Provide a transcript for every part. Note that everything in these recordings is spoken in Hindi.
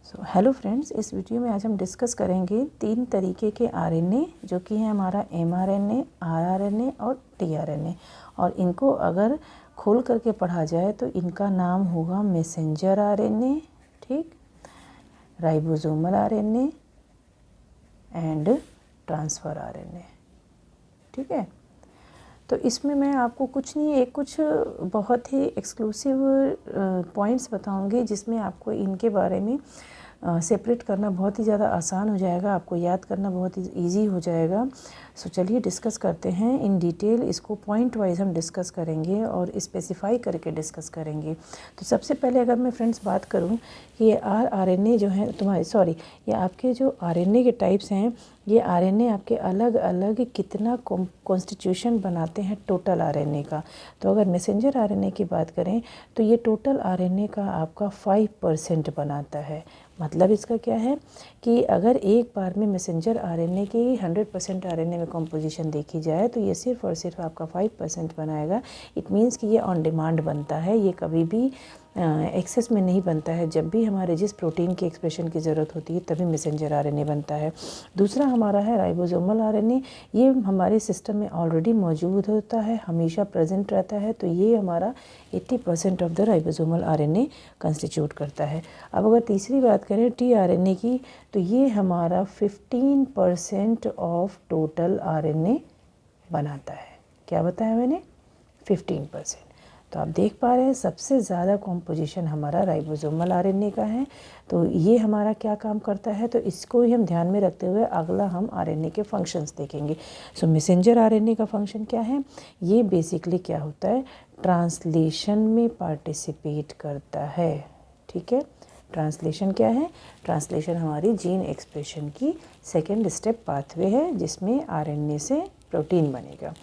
हेलो फ्रेंड्स, इस वीडियो में आज हम डिस्कस करेंगे 3 तरीके के आरएनए जो कि है हमारा एमआरएनए, आरआरएनए और टीआरएनए। और इनको अगर खोल करके पढ़ा जाए तो इनका नाम होगा मैसेंजर आरएनए, ठीक, ribosomal RNA and transfer RNA. ठीक है, तो इसमें मैं आपको कुछ बहुत ही एक्सक्लूसिव पॉइंट्स बताऊंगी जिसमें आपको इनके बारे में सेपरेट करना बहुत ही ज़्यादा आसान हो जाएगा, आपको याद करना बहुत ही ईजी हो जाएगा। सो चलिए डिस्कस करते हैं इन डिटेल। इसको पॉइंट वाइज हम डिस्कस करेंगे और स्पेसिफाई करके डिस्कस करेंगे। तो सबसे पहले अगर मैं फ्रेंड्स बात करूं कि ये आरएनए जो है ये आपके जो आरएनए के टाइप्स हैं, ये आरएनए आपके अलग अलग कितना कॉन्स्टिट्यूशन बनाते हैं टोटल आरएनए का। तो अगर मैसेंजर आरएनए की बात करें तो ये टोटल आरएनए का आपका 5% बनाता है। मतलब इसका क्या है कि अगर एक बार में मैसेंजर आरएनए की 100% आरएनए में कंपोजिशन देखी जाए तो ये सिर्फ और सिर्फ आपका 5% बनाएगा। इट मीन्स कि ये ऑन डिमांड बनता है, ये कभी भी एक्सेस में नहीं बनता है। जब भी हमारे जिस प्रोटीन की एक्सप्रेशन की ज़रूरत होती है तभी मैसेंजर आरएनए बनता है। दूसरा हमारा है राइबोसोमल आरएनए। ये हमारे सिस्टम में ऑलरेडी मौजूद होता है, हमेशा प्रेजेंट रहता है। तो ये हमारा 80% of the ribosomal RNA constitute करता है। अब अगर तीसरी बात करें टीआरएनए की, तो ये हमारा 15% ऑफ टोटल आरएनए बनाता है। क्या बताया मैंने? 15%। तो आप देख पा रहे हैं सबसे ज़्यादा कॉम्पोजिशन हमारा राइबोसोमल आरएनए का है। तो ये हमारा क्या काम करता है, तो इसको ही हम ध्यान में रखते हुए अगला हम आरएनए के फंक्शंस देखेंगे। सो मैसेंजर आरएनए का फंक्शन क्या है? ये बेसिकली क्या होता है, ट्रांसलेशन में पार्टिसिपेट करता है। ठीक है, ट्रांसलेशन क्या है? ट्रांसलेशन हमारी जीन एक्सप्रेशन की सेकेंड स्टेप पाथवे है जिसमें आरएनए से प्रोटीन बनेगा।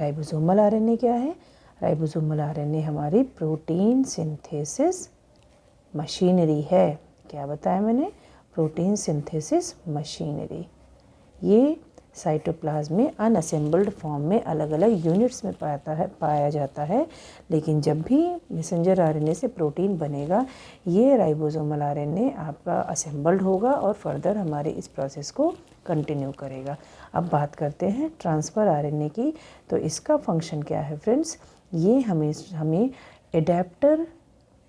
राइबोसोमल आरएनए क्या है? राइबोसोमल आरएनए हमारी प्रोटीन सिंथेसिस मशीनरी है। क्या बताया मैंने? Protein synthesis machinery. ये साइटोप्लाज्म में अनअसेंबल्ड फॉर्म में अलग अलग यूनिट्स में पाया जाता है। लेकिन जब भी मैसेंजर आरएनए से प्रोटीन बनेगा, ये राइबोसोमल आरएनए आपका असेंबल्ड होगा और फर्दर हमारे इस प्रोसेस को कंटिन्यू करेगा। अब बात करते हैं ट्रांसफ़र आरएनए की। तो इसका फंक्शन क्या है फ्रेंड्स? ये हमें एडेप्टर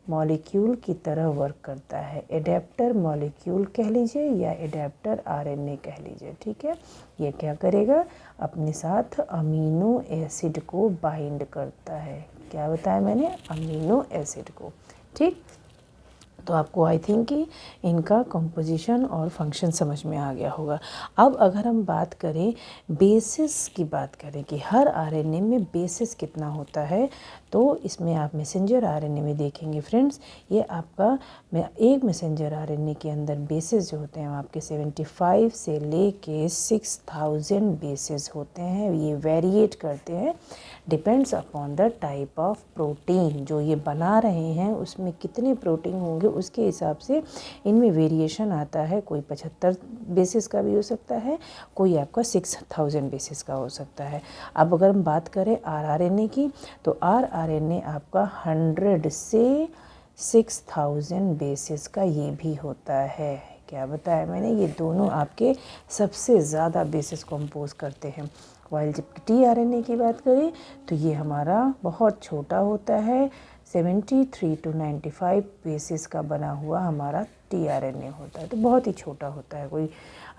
मॉलिक्यूल की तरह वर्क करता है। एडेप्टर मॉलिक्यूल कह लीजिए या एडेप्टर आरएनए कह लीजिए। ठीक है, ये क्या करेगा? अपने साथ अमीनो एसिड को बाइंड करता है। क्या बताया मैंने? अमीनो एसिड को। ठीक, तो आपको आई थिंक कि इनका कंपोजिशन और फंक्शन समझ में आ गया होगा। अब अगर हम बात करें बेसिस की, बात करें कि हर आरएनए में बेसिस कितना होता है, तो इसमें आप मैसेंजर आरएनए में देखेंगे फ्रेंड्स, ये आपका एक मैसेंजर आरएनए के अंदर बेसिस जो होते हैं आपके 75 से लेके 6000 बेसिस होते हैं। ये वेरिएट करते हैं, depends upon the type of protein जो ये बना रहे हैं उसमें कितने प्रोटीन होंगे उसके हिसाब से इनमें वेरिएशन आता है। कोई 75 बेसिस का भी हो सकता है, कोई आपका 6000 बेसिस का हो सकता है। अब अगर हम बात करें आरआरएनए की, तो आरआरएनए आपका 100 से 6000 बेसिस का ये भी होता है। क्या बताया मैंने? ये दोनों आपके सबसे ज़्यादा बेसिस कंपोज करते हैं। वाइल जब टीआरएनए की बात करें तो ये हमारा बहुत छोटा होता है, 73 to 95 बेसिस का बना हुआ हमारा टीआरएनए होता है। तो बहुत ही छोटा होता है। कोई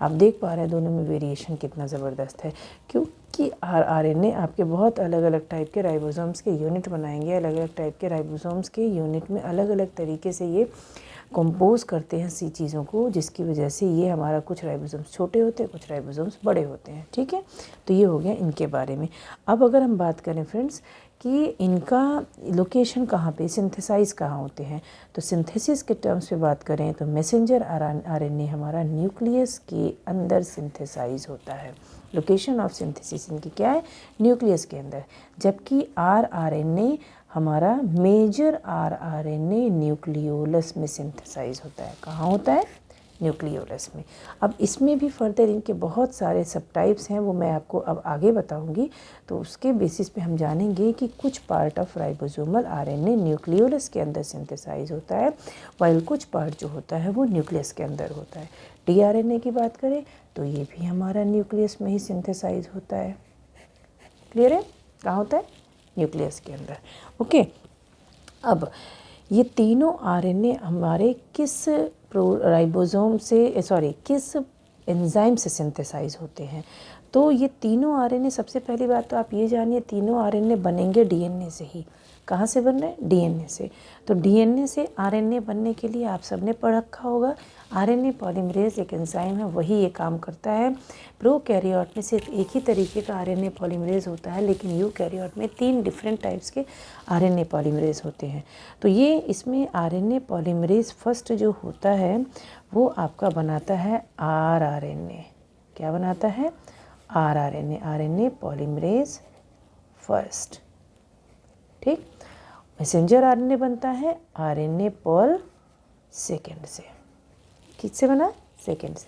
आप देख पा रहे हैं दोनों में वेरिएशन कितना ज़बरदस्त है, क्योंकि आरएनए आपके बहुत अलग अलग टाइप के राइबोसोम्स के यूनिट बनाएंगे। अलग अलग टाइप के राइबोसोम्स के यूनिट में अलग अलग तरीके से ये कंपोज करते हैं सी चीज़ों को, जिसकी वजह से ये हमारा कुछ राइबोसोम्स छोटे होते हैं, कुछ राइबोसोम्स बड़े होते हैं। ठीक है, तो ये हो गया इनके बारे में। अब अगर हम बात करें फ्रेंड्स कि इनका लोकेशन कहाँ पे, सिंथेसाइज कहाँ होते हैं, तो सिंथेसिस के टर्म्स पे बात करें तो मैसेंजर आरएनए हमारा न्यूक्लियस के अंदर सिंथेसाइज होता है। लोकेशन ऑफ सिंथेसिस इनकी क्या है? न्यूक्लियस के अंदर। जबकि आरआरएनए हमारा मेजर आरआरएनए न्यूक्लियोलस में सिंथेसाइज होता है। कहाँ होता है? न्यूक्लियोलस में। अब इसमें भी फर्दर इनके बहुत सारे सब टाइप्स हैं, वो मैं आपको अब आगे बताऊंगी। तो उसके बेसिस पे हम जानेंगे कि कुछ part of ribosomal RNA nucleolus के अंदर सिंथेसाइज होता है, वाइल कुछ पार्ट जो होता है वो न्यूक्लियस के अंदर होता है। टीआरएनए की बात करें तो ये भी हमारा न्यूक्लियस में ही सिंथेसाइज होता है। क्लियर है? कहाँ होता है? न्यूक्लियस के अंदर। ओके, अब ये तीनों आरएनए हमारे किस राइबोसोम से किस एंजाइम से सिंथेसाइज होते हैं? तो ये तीनों आरएनए, सबसे पहली बात तो आप ये जानिए, तीनों आरएनए बनेंगे डीएनए से ही। कहाँ से बन रहे हैं? डीएनए से। तो डीएनए से आरएनए बनने के लिए आप सबने पढ़ रखा होगा, आरएनए पॉलीमरेज एक एंजाइम है, वही ये काम करता है। प्रोकैरियोट में सिर्फ एक ही तरीके का आरएनए पॉलीमरेज होता है, लेकिन यूकैरियोट में 3 डिफरेंट टाइप्स के आरएनए पॉलीमरेज होते हैं। तो ये इसमें आरएनए पॉलीमरेज फर्स्ट जो होता है वो आपका बनाता है आरआरएनए। क्या बनाता है? RRNA, RNA polymerase first. ठीक। मैसेंजर आरएनए बनता है आरएनए पॉल सेकेंड से। किससे बना? सेकेंड से।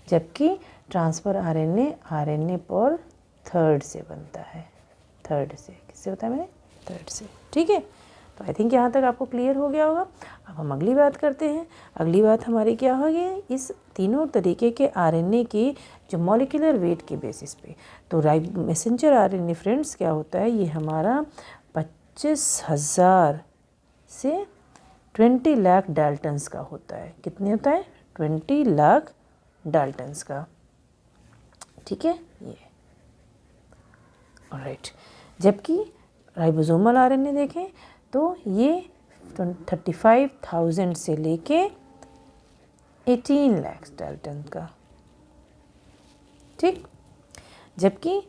जबकि transfer RNA RNA pol third से बनता है। थर्ड से किससे होता है मेरे? थर्ड से। ठीक है, तो आई थिंक यहाँ तक आपको क्लियर हो गया होगा। अब हम अगली बात करते हैं। अगली बात हमारी क्या होगी? इस तीनों तरीके के आरएनए की जो मॉलिक्यूलर वेट के बेसिस पे, तो मैसेंजर आरएनए फ्रेंड्स क्या होता है? ये हमारा 25,000 से 20 लाख डाल्टन्स का होता है। कितने होता है? 20 लाख डाल्टन्स का। ठीक है, ये ऑलराइट। जबकि राइबोसोमल आरएनए देखें तो ये 35,000 से लेके 18 लाख डाल्टन का। ठीक। जबकि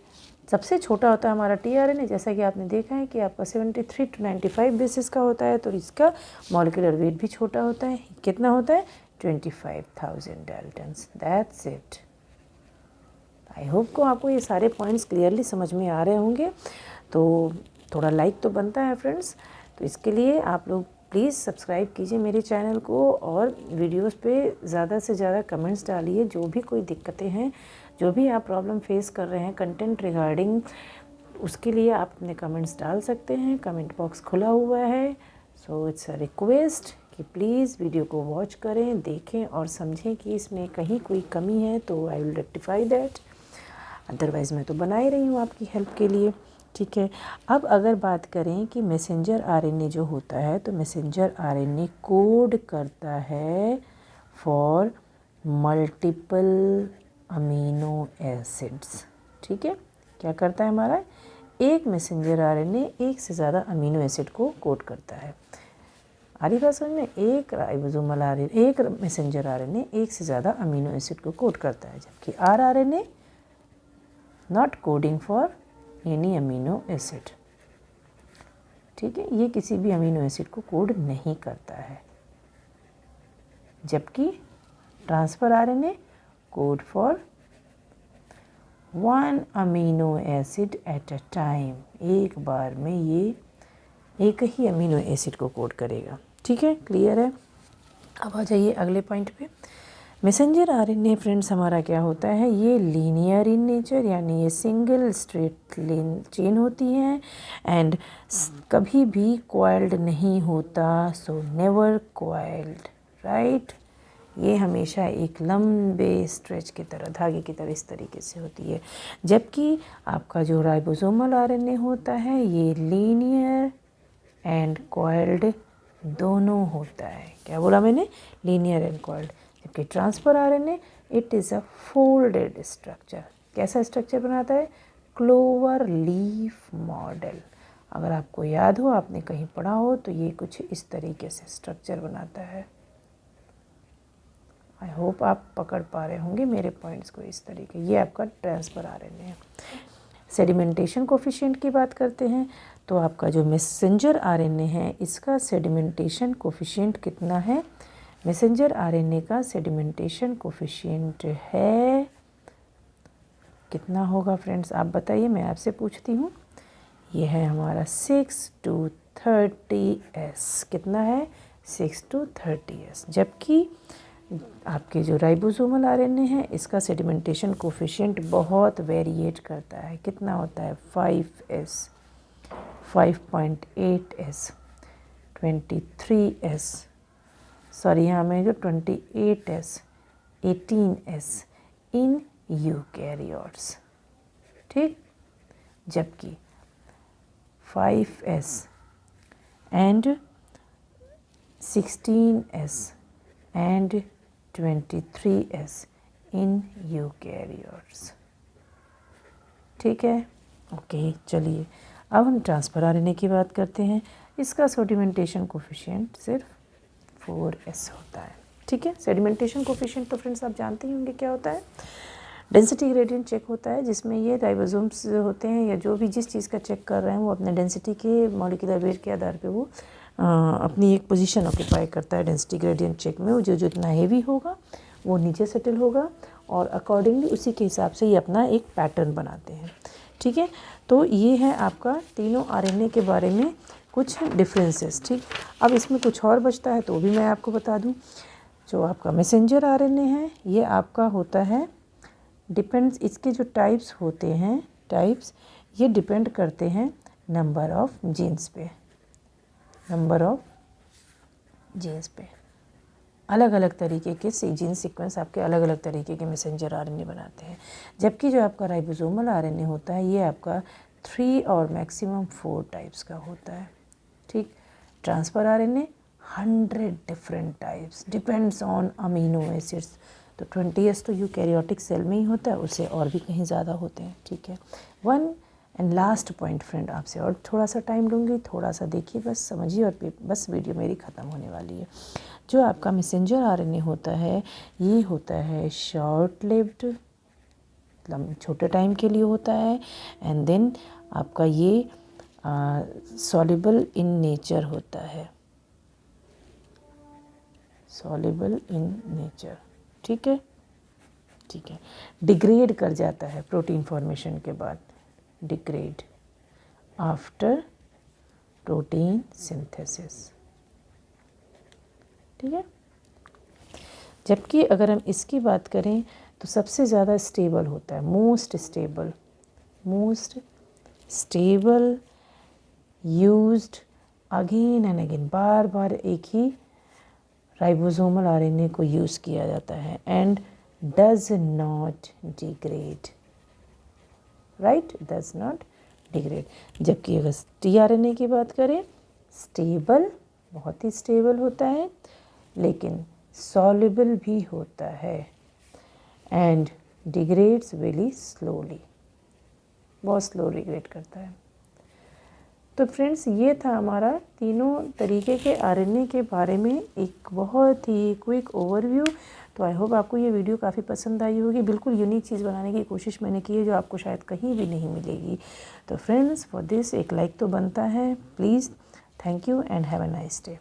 सबसे छोटा होता है हमारा टीआरएनए, जैसा कि आपने देखा है कि आपका 73 to 95 बेसिस का होता है, तो इसका मॉलिक्यूलर वेट भी छोटा होता है। कितना होता है? 25,000 Dalton's. That's it. I hope को आपको ये सारे पॉइंट्स क्लियरली समझ में आ रहे होंगे। तो थोड़ा लाइक तो बनता है फ्रेंड्स, तो इसके लिए आप लोग प्लीज़ सब्सक्राइब कीजिए मेरे चैनल को, और वीडियोस पे ज़्यादा से ज़्यादा कमेंट्स डालिए। जो भी कोई दिक्कतें हैं, जो भी आप प्रॉब्लम फेस कर रहे हैं कंटेंट रिगार्डिंग, उसके लिए आप अपने कमेंट्स डाल सकते हैं। कमेंट बॉक्स खुला हुआ है। सो इट्स अ रिक्वेस्ट कि प्लीज़ वीडियो को वॉच करें, देखें और समझें कि इसमें कहीं कोई कमी है तो I will rectify that. Otherwise मैं तो बना ही रही हूँ आपकी हेल्प के लिए। ठीक है। अब अगर बात करें कि मैसेंजर आरएनए जो होता है, तो मैसेंजर आरएनए कोड करता है फॉर मल्टीपल अमीनो एसिड्स। ठीक है, क्या करता है हमारा? एक मैसेंजर आरएनए एक से ज़्यादा अमीनो एसिड को कोड करता है। आ रही बात समझ में? एक राइबोसोमल आरएनए, एक मैसेंजर आरएनए एक से ज़्यादा अमीनो एसिड को कोड करता है, जबकि rRNA not coding for any amino acid. ठीक है, ये किसी भी अमीनो एसिड को कोड नहीं करता है। जबकि transfer RNA code for 1 amino acid at a time. एक बार में ये एक ही अमीनो एसिड को कोड करेगा। ठीक है, क्लियर है? अब आ जाइए अगले पॉइंट पे। मैसेंजर आरएनए फ्रेंड्स हमारा क्या होता है? ये लीनियर इन नेचर, यानी ये सिंगल स्ट्रेट चेन होती है, एंड कभी भी कॉइल्ड नहीं होता। So never coiled, right. ये हमेशा एक लंबे स्ट्रेच की तरह, धागे की तरह इस तरीके से होती है। जबकि आपका जो राइबोसोमल आरएनए होता है ये लीनियर एंड कॉइल्ड दोनों होता है। क्या बोला मैंने? Linear and coiled. जबकि transfer RNA it is a folded structure. कैसा स्ट्रक्चर बनाता है? Clover leaf model. अगर आपको याद हो, आपने कहीं पढ़ा हो, तो ये कुछ इस तरीके से स्ट्रक्चर बनाता है। आई होप आप पकड़ पा रहे होंगे मेरे पॉइंट्स को इस तरीके। ये आपका ट्रांसफर आरएनए है। सेडिमेंटेशन कोफिशिएंट की बात करते हैं, तो आपका जो मैसेंजर आरएनए है इसका सेडिमेंटेशन कोफिशिएंट कितना है? मैसेंजर आरएनए का सेडिमेंटेशन कोफिशिएंट है कितना होगा फ्रेंड्स? आप बताइए, मैं आपसे पूछती हूँ। ये है हमारा 6 to 30s। कितना है? 6 to 30s। जबकि आपके जो राइबोसोमल आरएनए है इसका सेडिमेंटेशन कोफिशिएंट बहुत वेरिएट करता है। कितना होता है? 5s, 5.8s, 23s, सॉरी यहाँ में जो 28s, 18s इन यूकैरियोट्स, ठीक। जबकि 5s and 16s and 23s in eukaryotes, ठीक है। ओके, चलिए अब हम ट्रांसफर आरएनए की बात करते हैं। इसका सेडिमेंटेशन कोफिशिएंट सिर्फ 4s होता है, ठीक है। सेडिमेंटेशन कोफिशिएंट तो फ्रेंड्स आप जानते ही होंगे क्या होता है। डेंसिटी ग्रेडियंट चेक होता है जिसमें ये राइबोसोम्स होते हैं या जो भी जिस चीज़ का चेक कर रहे हैं वो अपने डेंसिटी के मॉलिक्यूलर वेट के आधार पे वो अपनी एक पोजीशन ऑक्यूपाई करता है डेंसिटी ग्रेडियंट चेक में। वो जो जितना हेवी होगा वो नीचे सेटल होगा और अकॉर्डिंगली उसी के हिसाब से ये अपना एक पैटर्न बनाते हैं, ठीक है। तो ये है आपका तीनों आरएनए के बारे में कुछ डिफरेंसेस, ठीक। अब इसमें कुछ और बचता है तो भी मैं आपको बता दूं। जो आपका मैसेंजर आरएनए है ये आपका होता है, डिपेंड्स, इसके जो टाइप्स होते हैं, टाइप्स ये डिपेंड करते हैं नंबर ऑफ जीन्स पे, नंबर ऑफ जीन्स पे। अलग अलग तरीके के जीन सीक्वेंस आपके अलग अलग तरीके के मैसेंजर आरएनए बनाते हैं। जबकि जो आपका राइबोसोमल आरएनए होता है ये आपका 3 और मैक्सिमम 4 टाइप्स का होता है, ठीक। Transfer RNA 100 different types, depends on amino acids. तो 20s तो यूकैरियोटिक सेल में ही होता है, उससे और भी कहीं ज़्यादा होते हैं, ठीक है। One and last point friend, आपसे और थोड़ा सा टाइम लूँगी, थोड़ा सा देखिए, बस समझिए और बस वीडियो मेरी ख़त्म होने वाली है। जो आपका मैसेंजर आरएनए होता है ये होता है शॉर्ट लिव्ड, मतलब छोटे टाइम के लिए होता है। एंड देन आपका ये सॉल्युबल इन नेचर होता है, सॉल्युबल इन नेचर, ठीक है, ठीक है। डिग्रेड कर जाता है प्रोटीन फॉर्मेशन के बाद, डिग्रेड आफ्टर प्रोटीन सिंथेसिस, ठीक है। जबकि अगर हम इसकी बात करें तो सबसे ज़्यादा स्टेबल होता है, most stable used again and again, बार बार एक ही राइबोसोमल आरएनए को यूज़ किया जाता है and does not degrade, right, does not degrade. जबकि अगर टीआरएनए की बात करें, स्टेबल, बहुत ही स्टेबल होता है लेकिन सॉल्युबल भी होता है एंड डिग्रेड्स वेरी स्लोली, बहुत स्लो डिग्रेड करता है। तो फ्रेंड्स ये था हमारा तीनों तरीके के आरएनए के बारे में एक बहुत ही क्विक ओवरव्यू। तो आई होप आपको ये वीडियो काफ़ी पसंद आई होगी। बिल्कुल यूनिक चीज़ बनाने की कोशिश मैंने की है जो आपको शायद कहीं भी नहीं मिलेगी। तो फ्रेंड्स फॉर दिस एक लाइक तो बनता है, please. Thank you and have a nice day.